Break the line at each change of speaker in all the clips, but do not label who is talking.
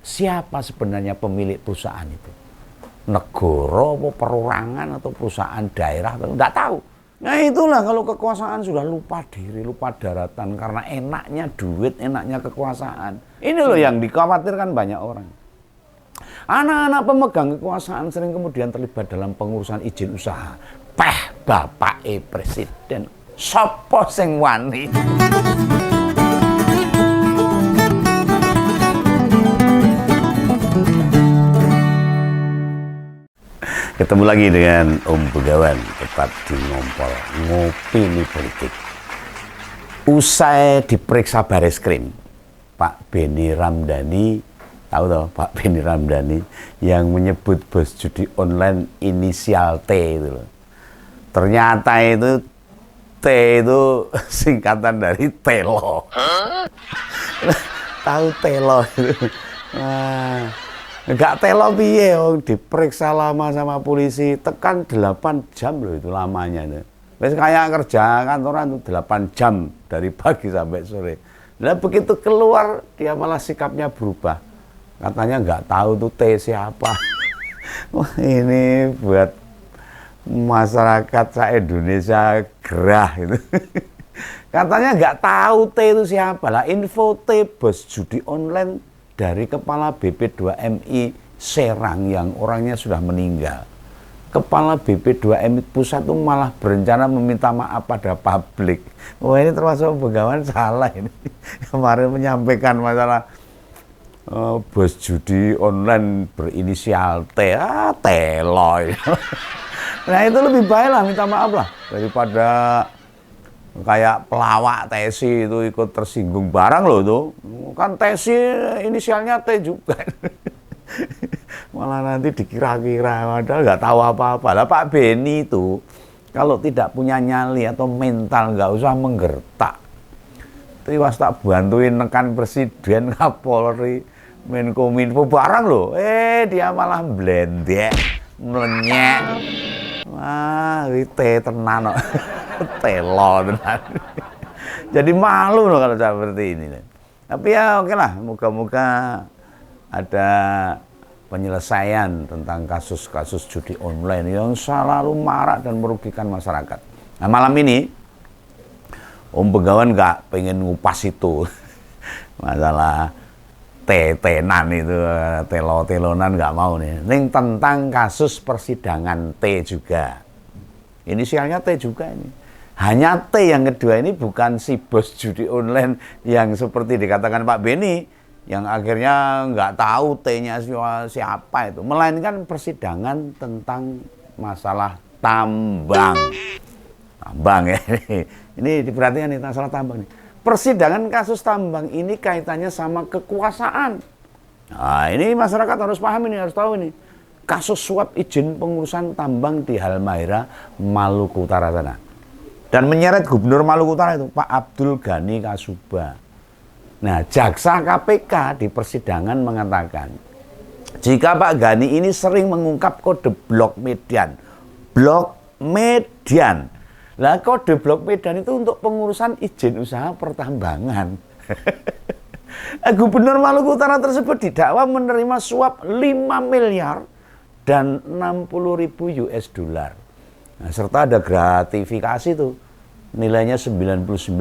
siapa sebenarnya pemilik perusahaan itu. Negara, apa perorangan, atau perusahaan daerah, nggak tahu. Nah itulah kalau kekuasaan sudah lupa diri, lupa daratan, karena enaknya duit, enaknya kekuasaan. Ini loh yang dikhawatirkan banyak orang. Anak-anak pemegang kekuasaan sering kemudian terlibat dalam pengurusan izin usaha. Bapak presiden, sopo sing wani. Ketemu lagi dengan Om Begawan, tetap di Ngompol, Ngopini Politik. Usai diperiksa Bareskrim, Pak Benny Ramdhani, tahu toh Pak Benny Ramdhani yang menyebut bos judi online inisial T itu loh. Ternyata itu T itu singkatan dari Telo. Tahu Telo itu? Wah, enggak telo piye, diperiksa lama sama polisi, tekan 8 jam loh itu lamanya itu. Wes kayak kerja kantoran tuh 8 jam dari pagi sampai sore. Nah begitu keluar dia malah sikapnya berubah. Katanya nggak tahu tuh T siapa. Wah ini buat masyarakat se-Indonesia gerah itu. Katanya nggak tahu T itu siapa lah. Info T bos judi online dari kepala BP2MI Serang yang orangnya sudah meninggal. Kepala BP2MI Pusat itu malah berencana meminta maaf pada publik. Wah ini termasuk Begawan salah ini. Kemarin menyampaikan masalah bos judi online berinisial T, Telo. Nah itu lebih baik lah minta maaf lah daripada kayak pelawak Tesi itu ikut tersinggung barang loh itu. Kan Tesi inisialnya T juga. Malah nanti dikira-kira padahal nggak tahu apa-apa. Lah Pak Benny itu kalau tidak punya nyali atau mental nggak usah menggertak. Tiwas tak bantuin nekan presiden, Kapolri, Menkominfo barang loh. Dia malah blendek, melenyek. Wah, ini tenan kok. Telo tenan. Jadi malu loh kalau seperti ini. Tapi ya oke lah, moga-moga ada penyelesaian tentang kasus-kasus judi online yang selalu marak dan merugikan masyarakat. Nah malam ini Om Begawan nggak pengen ngupas itu masalah tenan itu, telo-telonan nggak mau nih. Ini tentang kasus persidangan T juga. Inisialnya T juga ini. Hanya T yang kedua ini bukan si bos judi online yang seperti dikatakan Pak Benny, yang akhirnya nggak tahu T-nya siapa itu. Melainkan persidangan tentang masalah tambang. Tambang ya. Ini diperhatikan nih masalah tambang nih. Persidangan kasus tambang ini kaitannya sama kekuasaan. Nah, ini masyarakat harus paham ini, harus tahu ini. Kasus suap izin pengurusan tambang di Halmahera, Maluku Utara sana. Dan menyeret Gubernur Maluku Utara itu, Pak Abdul Ghani Kasuba. Nah, jaksa KPK di persidangan mengatakan, jika Pak Ghani ini sering mengungkap kode blok median. Blok median. Lah kode blok medan itu untuk pengurusan izin usaha pertambangan. Gubernur Maluku Utara tersebut didakwa menerima suap 5 miliar dan 60.000 US dollar. Nah, serta ada gratifikasi tuh. Nilainya 99,8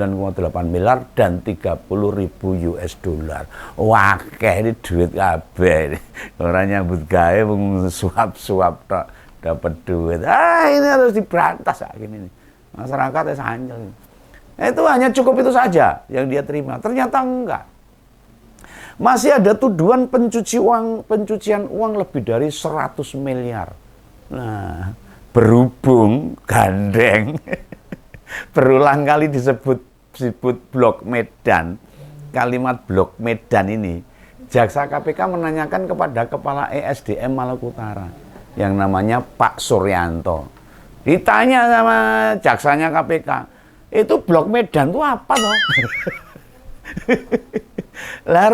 miliar dan 30.000 US dollar. Wah, kayak ini duit kabeh. Orang nyambut gawe suap-suap dapat duit. Ini harus diberantas gini nih. Masyarakat sanjel. Itu hanya cukup itu saja yang dia terima. Ternyata enggak. Masih ada tuduhan pencucian uang lebih dari 100 miliar. Nah, berhubung gandeng berulang kali disebut blok Medan. Kalimat blok Medan ini, jaksa KPK menanyakan kepada kepala ESDM Maluku Utara yang namanya Pak Suryanto. Ditanya sama jaksanya KPK, itu blok Medan itu apa toh? Lah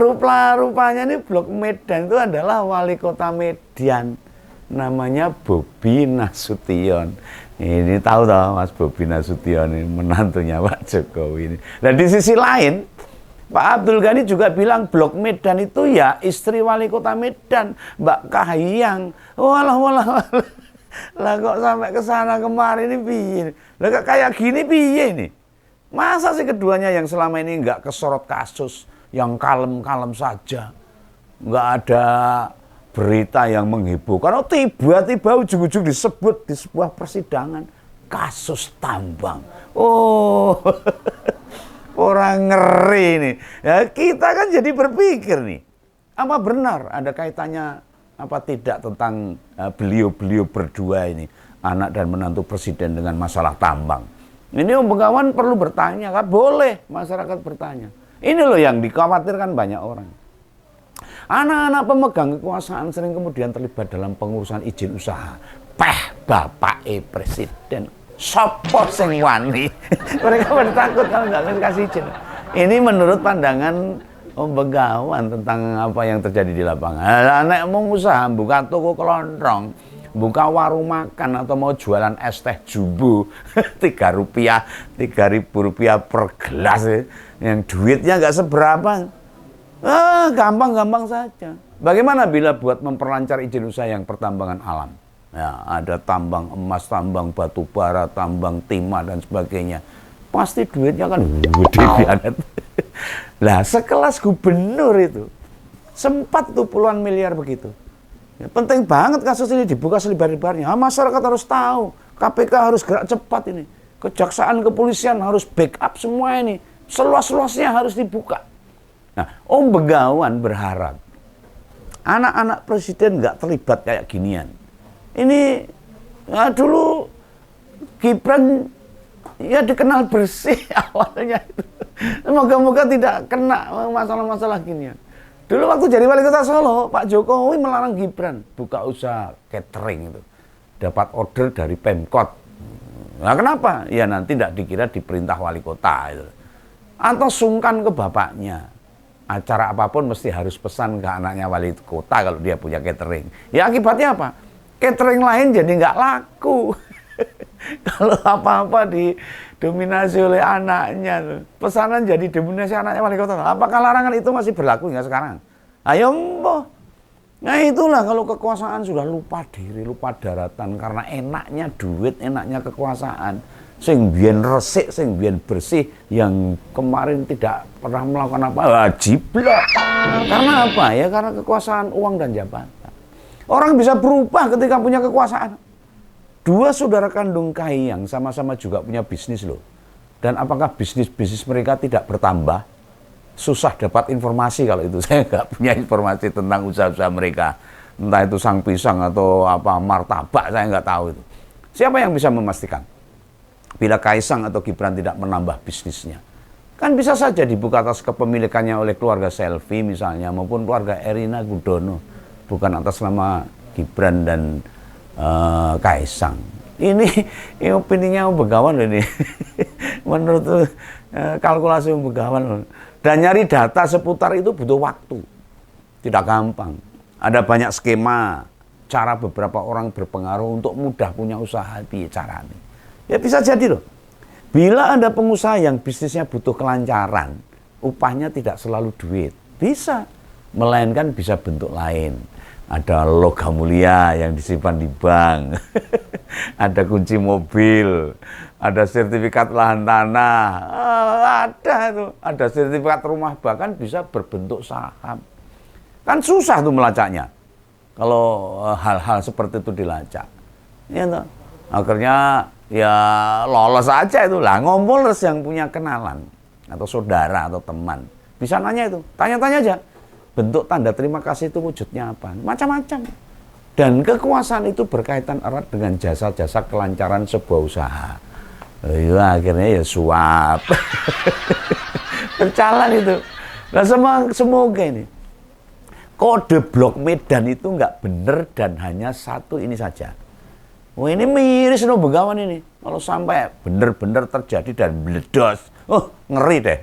rupanya ini blok Medan itu adalah wali kota Medan, namanya Bobi Nasution. Ini tahu toh Mas Bobi Nasution ini menantunya Pak Jokowi ini. Dan di sisi lain Pak Abdul Ghani juga bilang Blok Medan itu ya istri wali kota Medan, Mbak Kahiyang. Walah, walah, walah. Lah kok sampai ke sana kemari ini piye? Lah kayak gini piye ini? Masa sih keduanya yang selama ini nggak kesorot kasus, yang kalem-kalem saja, nggak ada berita yang menghebohkan. Oh, tiba-tiba ujung-ujung disebut di sebuah persidangan kasus tambang. Oh, orang ngeri nih. Ya, kita kan jadi berpikir nih, apa benar ada kaitannya apa tidak tentang beliau-beliau berdua ini, anak dan menantu presiden, dengan masalah tambang. Ini Om Begawan perlu bertanya, kan boleh masyarakat bertanya. Ini loh yang dikhawatirkan banyak orang. Anak-anak pemegang kekuasaan sering kemudian terlibat dalam pengurusan izin usaha. Bapak presiden, sopo sing wani. Mereka bertakut kalau nggak kasih izin. Ini menurut pandangan Om Begawan tentang apa yang terjadi di lapangan. Nek mau usaha buka toko kelontong, buka warung makan atau mau jualan es teh jumbo Rp3, Rp3.000 per gelas, yang duitnya nggak seberapa. Gampang-gampang saja. Bagaimana bila buat memperlancar izin usaha yang pertambangan alam? Ya, ada tambang emas, tambang batu bara, tambang timah dan sebagainya. Pasti duitnya kan gede banget. Lah, sekelas gubernur itu sempat tuh puluhan miliar begitu. Ya, penting banget kasus ini dibuka selebar-lebarnya. Masyarakat harus tahu, KPK harus gerak cepat ini. Kejaksaan, kepolisian harus backup semua ini. Seluas-luasnya harus dibuka. Nah, Om Begawan berharap anak-anak presiden nggak terlibat kayak ginian. Ini dulu Gibran ya dikenal bersih awalnya itu. Moga-moga tidak kena masalah-masalah ginian. Dulu waktu jadi wali kota Solo, Pak Jokowi melarang Gibran buka usaha catering itu. Dapat order dari Pemkot. Nah, kenapa? Ya nanti tidak dikira diperintah wali kota itu. Atau sungkan ke bapaknya. Acara apapun mesti harus pesan ke anaknya wali kota kalau dia punya catering. Ya akibatnya apa? Catering lain jadi nggak laku. Kalau apa-apa didominasi oleh anaknya. Pesanan jadi dominasi anaknya wali kota. Apakah larangan itu masih berlaku hingga sekarang? Ayo mbah. Nah itulah kalau kekuasaan sudah lupa diri, lupa daratan. Karena enaknya duit, enaknya kekuasaan. Sing biyen resik, sing biyen bersih, yang kemarin tidak pernah melakukan apa, wajib lah. Karena apa? Ya karena kekuasaan, uang dan jabatan. Orang bisa berubah ketika punya kekuasaan. Dua saudara kandung Kahiyang sama-sama juga punya bisnis loh. Dan apakah bisnis-bisnis mereka tidak bertambah? Susah dapat informasi kalau itu. Saya nggak punya informasi tentang usaha-usaha mereka. Entah itu sang pisang atau apa martabak, saya nggak tahu itu. Siapa yang bisa memastikan? Bila Kaisang atau Gibran tidak menambah bisnisnya. Kan bisa saja dibuka atas kepemilikannya oleh keluarga Selvi misalnya, maupun keluarga Erina Gudono. Bukan atas nama Gibran dan Kaisang. Ini opininya Om Begawan ini. Menurut kalkulasi Om Begawan. Dan nyari data seputar itu butuh waktu. Tidak gampang. Ada banyak skema, cara beberapa orang berpengaruh untuk mudah punya usaha caranya. Ya bisa jadi loh. Bila ada pengusaha yang bisnisnya butuh kelancaran, upahnya tidak selalu duit. Bisa. Melainkan bisa bentuk lain. Ada logam mulia yang disimpan di bank. Ada kunci mobil. Ada sertifikat lahan tanah. Ada itu. Ada sertifikat rumah, bahkan bisa berbentuk saham. Kan susah tuh melacaknya. Kalau hal-hal seperti itu dilacak. Ya, toh. Akhirnya ya lolos aja itu lah, ngompol yang punya kenalan atau saudara atau teman bisa nanya itu, tanya-tanya aja bentuk tanda terima kasih itu wujudnya apa, macam-macam. Dan kekuasaan itu berkaitan erat dengan jasa-jasa kelancaran sebuah usaha. Ya akhirnya ya suap berjalan itu. Nah semoga ini kode Blok Medan itu nggak benar dan hanya satu ini saja. Oh ini miris no Begawan ini. Kalau sampai benar-benar terjadi dan meledos, ngeri deh.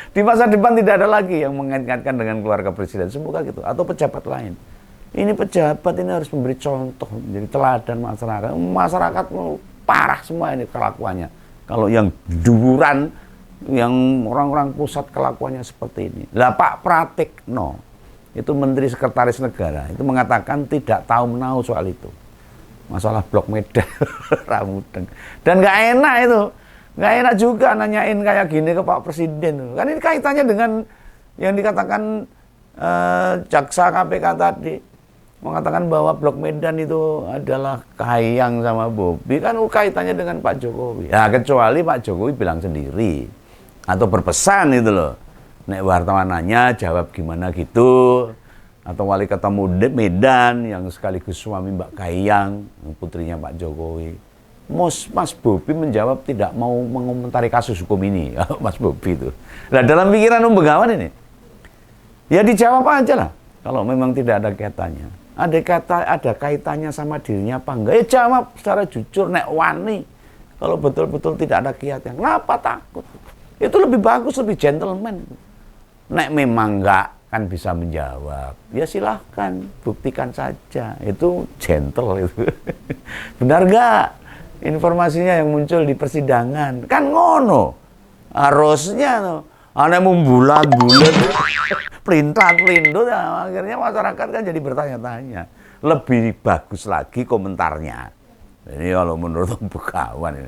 Di masa depan tidak ada lagi yang mengaitkan dengan keluarga presiden. Semoga gitu. Atau pejabat lain. Ini pejabat ini harus memberi contoh, menjadi teladan masyarakat. Masyarakat parah semua ini kelakuannya. Kalau yang duran yang orang-orang pusat kelakuannya seperti ini. Lah Pak Pratikno, itu Menteri Sekretaris Negara, itu mengatakan tidak tahu menahu soal itu. Masalah Blok Medan, Ramudeng. Dan nggak enak itu. Nggak enak juga nanyain kayak gini ke Pak Presiden. Kan ini kaitannya dengan yang dikatakan jaksa KPK tadi. Mengatakan bahwa Blok Medan itu adalah Kahiyang sama Bobi. Kan kaitannya dengan Pak Jokowi. Ya kecuali Pak Jokowi bilang sendiri. Atau berpesan itu loh. Nek wartawan nanya jawab gimana gitu. Atau wali kota Medan yang sekaligus suami Mbak Kahiyang, putrinya Pak Jokowi. Mas Bobi menjawab tidak mau mengomentari kasus hukum ini. Mas Bobi itu. Nah dalam pikiran Begawan ini, ya dijawab aja lah. Kalau memang tidak ada kaitannya. Ada kaitannya sama dirinya apa enggak? Ya jawab secara jujur, nek wani. Kalau betul-betul tidak ada kaitannya, kenapa takut? Itu lebih bagus, lebih gentleman. Nek memang enggak kan bisa menjawab, ya silahkan buktikan saja, itu gentle itu. Benar enggak informasinya yang muncul di persidangan? Kan ngono harusnya tuh. Aneh membulat-bulat, pelintat-pelindut, ya, akhirnya masyarakat kan jadi bertanya-tanya. Lebih bagus lagi komentarnya. Ini kalau menurut Begawan,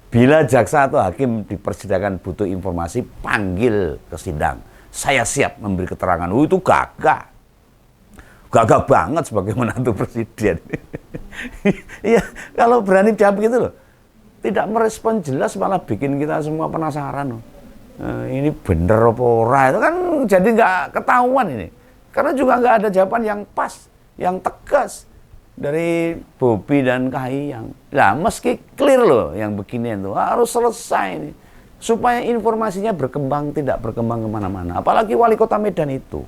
bila jaksa atau hakim di persidangan butuh informasi, panggil ke sidang. Saya siap memberi keterangan. Itu gagah. Gagah banget sebagai menantu presiden. Iya, kalau berani jawab gitu loh. Tidak merespon jelas malah bikin kita semua penasaran loh. Ini bener apa ora, itu kan jadi nggak ketahuan ini. Karena juga nggak ada jawaban yang pas, yang tegas dari Bobi dan Kahiyang. Nah, meski clear loh yang beginian tuh harus selesai ini. Supaya informasinya berkembang, tidak berkembang kemana-mana. Apalagi wali kota Medan itu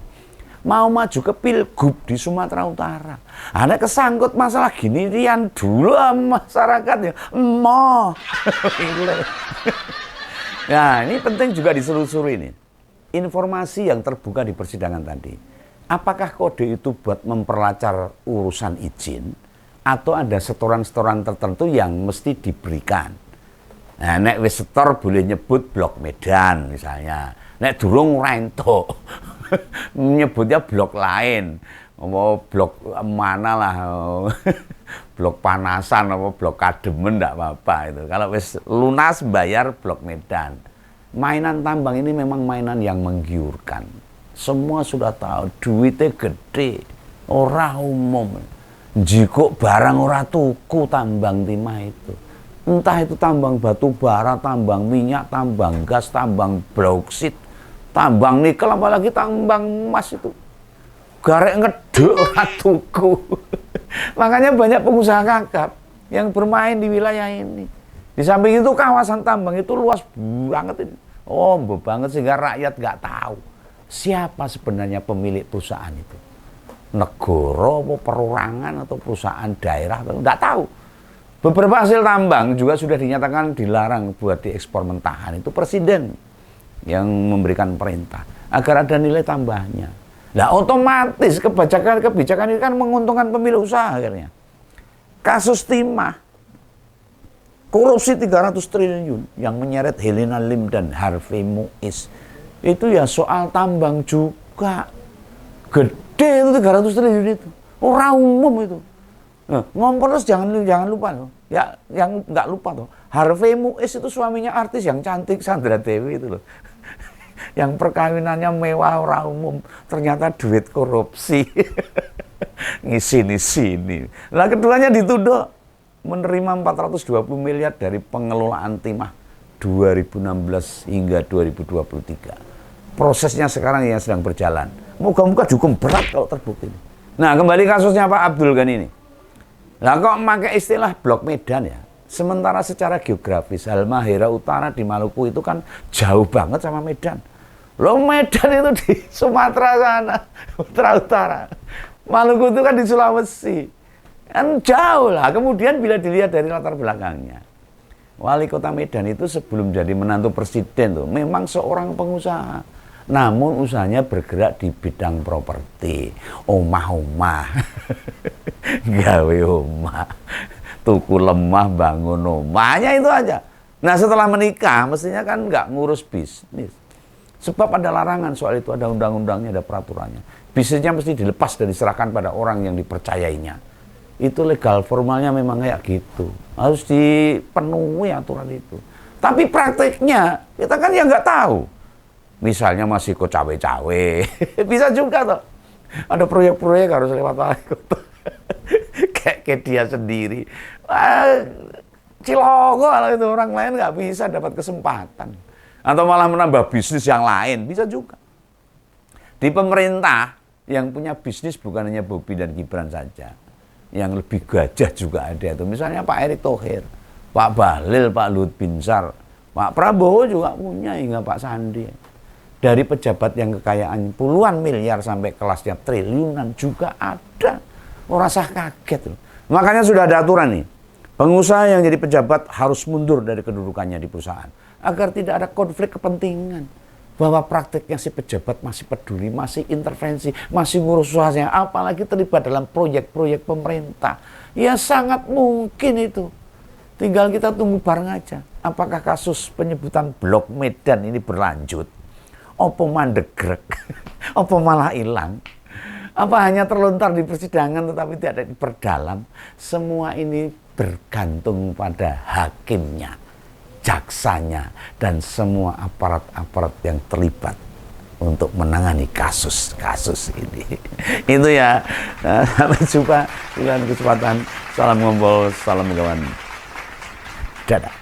mau maju ke Pilgub di Sumatera Utara. Ada kesangkut masalah gini, rian dulu masyarakatnya. Emoh. Nah, ini penting juga diselusuri ini. Informasi yang terbuka di persidangan tadi. Apakah kode itu buat memperlancar urusan izin atau ada setoran-setoran tertentu yang mesti diberikan? Nah, nek wis setor boleh nyebut Blok Medan misalnya. Nek durung rento nyebutnya blok lain. Mau blok mana lah. Blok Panasan apa blok Kademen enggak apa-apa itu. Kalau wis lunas bayar Blok Medan. Mainan tambang ini memang mainan yang menggiurkan. Semua sudah tahu duitnya gede, ora umum. Jiko barang ora tuku tambang timah itu. Entah itu tambang batu bara, tambang minyak, tambang gas, tambang bauksit, tambang nikel, apalagi tambang emas itu. Garek ngeduk ora tuku. Makanya banyak pengusaha kakap yang bermain di wilayah ini. Di samping itu kawasan tambang itu luas banget ini. Oh, banget sehingga rakyat nggak tahu siapa sebenarnya pemilik perusahaan itu. Negara, perorangan atau perusahaan daerah, nggak tahu. Beberapa hasil tambang juga sudah dinyatakan dilarang buat diekspor mentahan. Itu presiden yang memberikan perintah agar ada nilai tambahnya. Nah, otomatis kebijakan ini kan menguntungkan pemilik usaha akhirnya. Kasus timah, korupsi 300 triliun yang menyeret Helena Lim dan Harvey Muiz. Itu ya soal tambang juga. Gede itu 300 triliun itu. Orang umum itu. Nah, ngomong terus jangan lupa loh. Ya, yang nggak lupa tuh. Harvey Muiz itu suaminya artis yang cantik Sandra Dewi itu loh. Yang perkawinannya mewah orang umum, ternyata duit korupsi. Ngisi-sini. Nah, keduanya dituduh menerima 420 miliar dari pengelolaan timah 2016 hingga 2023. Prosesnya sekarang yang sedang berjalan. Moga-moga dihukum berat kalau terbukti. Nah, kembali kasusnya Pak Abdul Ghani ini. Nah, kok pakai istilah Blok Medan ya? Sementara secara geografis Halmahera Utara di Maluku itu kan jauh banget sama Medan. Loh, Medan itu di Sumatera sana, Sumatera Utara. Maluku itu kan di Sulawesi. Kan jauh lah. Kemudian bila dilihat dari latar belakangnya, wali kota Medan itu sebelum jadi menantu presiden tuh memang seorang pengusaha. Namun usahanya bergerak di bidang properti, omah-omah, gawe omah, tuku lemah bangun omahnya itu aja. Nah setelah menikah mestinya kan nggak ngurus bisnis. Sebab ada larangan soal itu, ada undang-undangnya, ada peraturannya. Bisnisnya mesti dilepas dan diserahkan pada orang yang dipercayainya. Itu legal, formalnya memang kayak gitu. Harus dipenuhi aturan itu. Tapi prakteknya kita kan ya nggak tahu. Misalnya masih kok cawe-cawe, bisa juga toh. Ada proyek-proyek harus lewat wali kota. Kayak dia sendiri. Ciloko kalau itu orang lain nggak bisa dapat kesempatan. Atau malah menambah bisnis yang lain, bisa juga. Di pemerintah yang punya bisnis bukan hanya Bobi dan Gibran saja. Yang lebih gajah juga ada itu. Misalnya Pak Erick Thohir, Pak Bahlil, Pak Luhut Binsar, Pak Prabowo juga punya, hingga Pak Sandi. Dari pejabat yang kekayaan puluhan miliar sampai kelasnya triliunan juga ada. Orang sah kaget loh. Makanya sudah ada aturan nih. Pengusaha yang jadi pejabat harus mundur dari kedudukannya di perusahaan. Agar tidak ada konflik kepentingan. Bahwa prakteknya si pejabat masih peduli, masih intervensi, masih ngurus usahanya. Apalagi terlibat dalam proyek-proyek pemerintah. Ya sangat mungkin itu. Tinggal kita tunggu bareng aja. Apakah kasus penyebutan Blok Medan ini berlanjut? Apa mandegrek? Apa malah hilang? Apa hanya terlontar di persidangan tetapi tidak diperdalam? Semua ini bergantung pada hakimnya, jaksanya, dan semua aparat-aparat yang terlibat untuk menangani kasus-kasus ini. Itu ya. Nah, sampai jumpa di lain kesempatan. Salam ngobrol, salam kawan. Dadah.